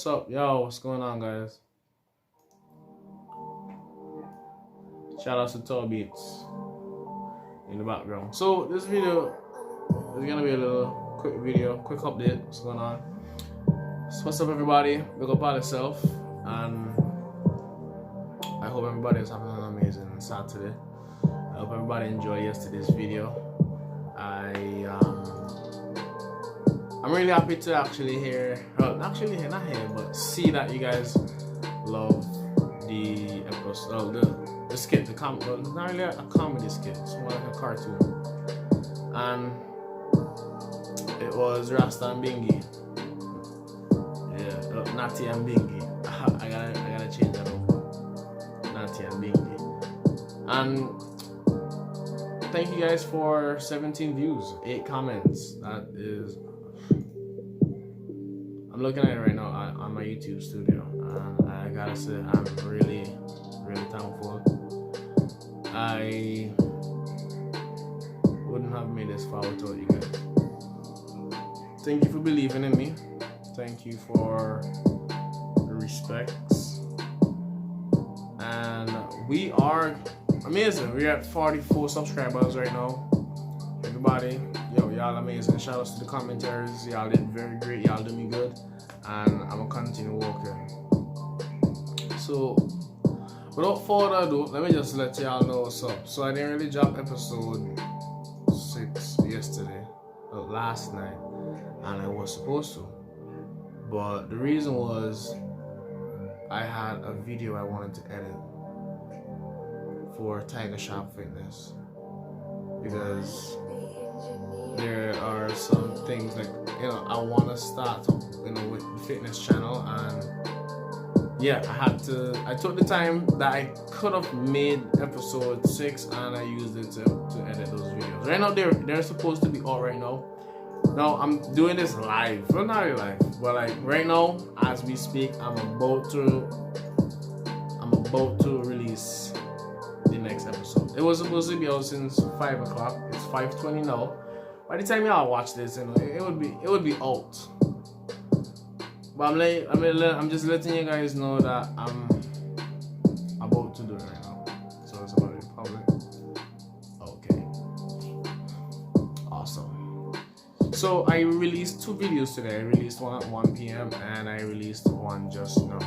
What's up? Yo, what's going on, guys? Shout out to beatz in the background. So this video is gonna be a little quick video, quick update. What's going on? So what's up, everybody? Look up on yourself, and I hope everybody is having an amazing Saturday. I hope everybody enjoyed yesterday's video. I'm really happy to actually hear, well, not hear, but see that you guys love the episode, the skit, well, not really a comedy skit, it's more like a cartoon. And it was Rasta and Bingy. Yeah, Natty and Bingy. I gotta change that over. Natty and Bingy. And thank you guys for 17 views, 8 comments. That is, I'm looking at it right now on my YouTube studio, and I gotta say I'm really thankful. I wouldn't have made this far without you guys. Thank you for believing in me. Thank you for the respects. And we are amazing. We're at 44 subscribers right now. Everybody, yo, y'all amazing. Shout outs to the commentaries. Y'all did very great. Y'all do me good. And I'm gonna continue working. So without further ado, let me just let y'all know what's up. So I didn't really drop episode 6 yesterday, last night, and I was supposed to. But the reason was I had a video I wanted to edit for Tiger Sharp Fitness, because there are some things like, you know, I want to start, you know, with the fitness channel, and yeah, I took the time that I could have made episode 6 and I used it to edit those videos. Right now they're supposed to be out right now. Now I'm doing this live, well, not really live, but like right now as we speak, I'm about to release the next episode. It was supposed to be out since 5 o'clock. It's 5:20 now. By the time y'all watch this, you know, it would be out. But I'm just letting you guys know that I'm about to do it right now. So it's about to be public. Okay. Awesome. So I released 2 videos today. I released one at 1 p.m. and I released one just now.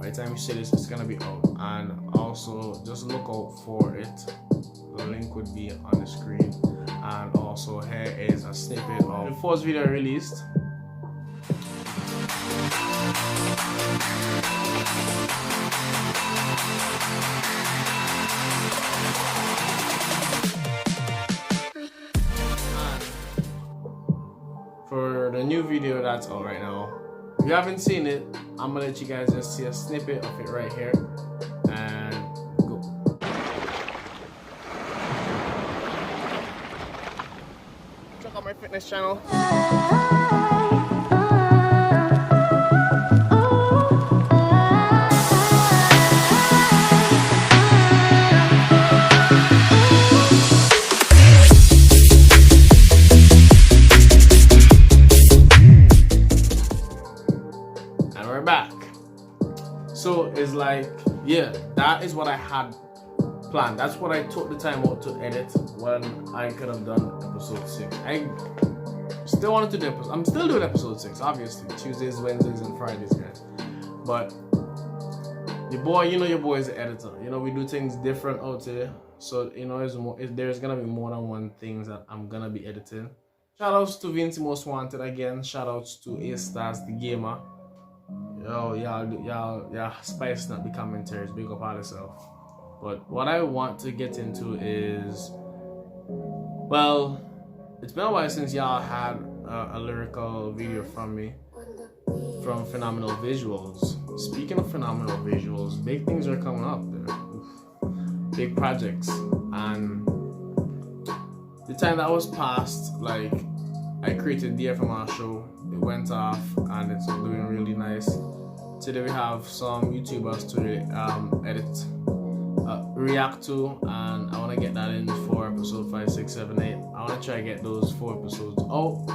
By the time you see this, it's gonna be out. And also just look out for it. The link would be on the screen. And also here is a snippet of the first video I released. And for the new video that's out right now, if you haven't seen it, I'm gonna let you guys just see a snippet of it right here. And go. Check out my fitness channel. And we're back. So it's like, yeah, that is what I had planned. That's what I took the time out to edit when I could have done episode 6. I still wanted to do episode. I'm still doing episode 6, obviously. Tuesdays, Wednesdays, and Fridays, guys. But your boy, you know, your boy is the editor. You know, we do things different out there. So, you know, there's gonna be more than one things that I'm gonna be editing. Shout outs to Vincy Most Wanted again. Shout outs to A-Stars the Gamer. Yo, y'all spicing up the commentaries. Big up all yourself. But what I want to get into is, well, it's been a while since y'all had a lyrical video from me, from Phenomenal Visuals. Speaking of Phenomenal Visuals, big things are coming up there. Oof. Big projects. And the time that was passed, like, I created the FMR show. It went off and it's doing really nice. Today we have some YouTubers to react to, and I want to get that in for episode 5, 6, 7, 8. I want to try to get those 4 episodes out,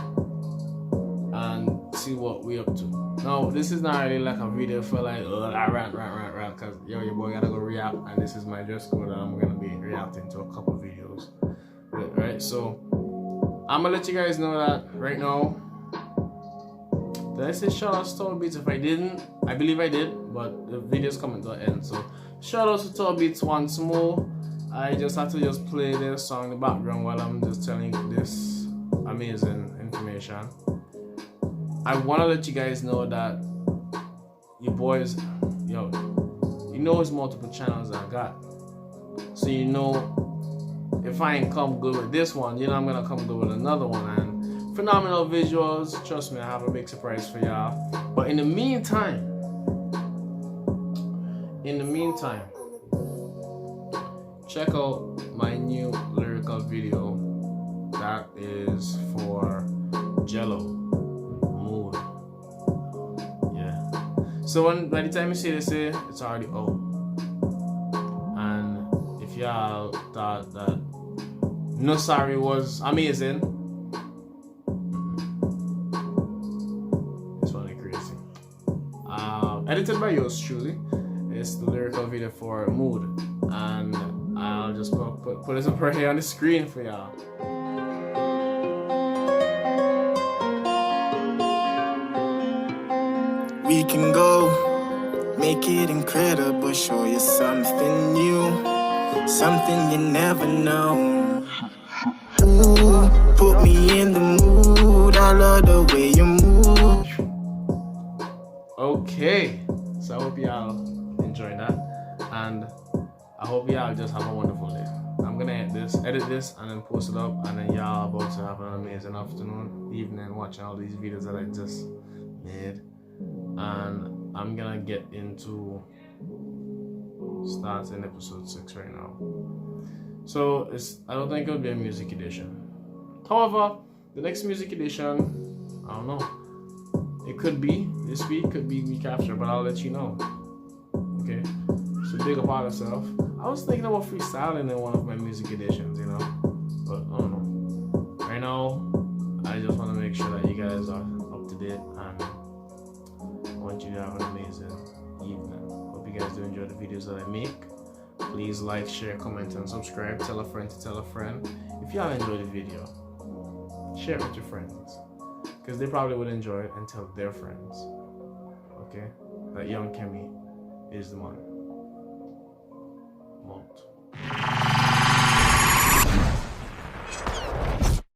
and see what we up to. Now, this is not really like a video for like rant, because yo, your boy gotta go react, and this is my dress code that I'm gonna be reacting to a couple videos. Right, so I'm gonna let you guys know that right now. Did I say shout out to Tall Beats? If I didn't, I believe I did, but the video's coming to an end. So shout out to Tall Beats once more. I just have to just play their song in the background while I'm just telling you this amazing information. I want to let you guys know that your boys, yo, you know his multiple channels I got. So you know if I ain't come good with this one, you know I'm gonna come good with another one. And phenomenal visuals, trust me, I have a big surprise for y'all. But in the meantime, check out my new lyrical video that is for Jello Mood. Yeah. So by the time you see this, it's already out. And if y'all thought that No Sorry was amazing, it's funny crazy. Edited by yours truly. It's the lyrical video for Mood, and I'll just put it up right here on the screen for y'all. We can go, make it incredible, show you something new, something you never know. Ooh, put me in the mood, I love the way you move. Okay, so I hope y'all enjoyed that, and I hope y'all just have a wonderful day. I'm gonna edit this, and then post it up, and then y'all about to have an amazing afternoon, evening, watching all these videos that I just made. And I'm gonna get into starting episode 6 right now. So I don't think it'll be a music edition. However, the next music edition, I don't know. It could be this week, could be week after, but I'll let you know. Okay? So big up on yourself. I was thinking about freestyling in one of my music editions, you know, but I don't know. Right now, I just want to make sure that you guys are up to date, and I want you to have an amazing evening. Hope you guys do enjoy the videos that I make. Please like, share, comment, and subscribe. Tell a friend to tell a friend. If y'all enjoy the video, share it with your friends, because they probably would enjoy it, and tell their friends. Okay? That Yungkemmy is the man. Malt.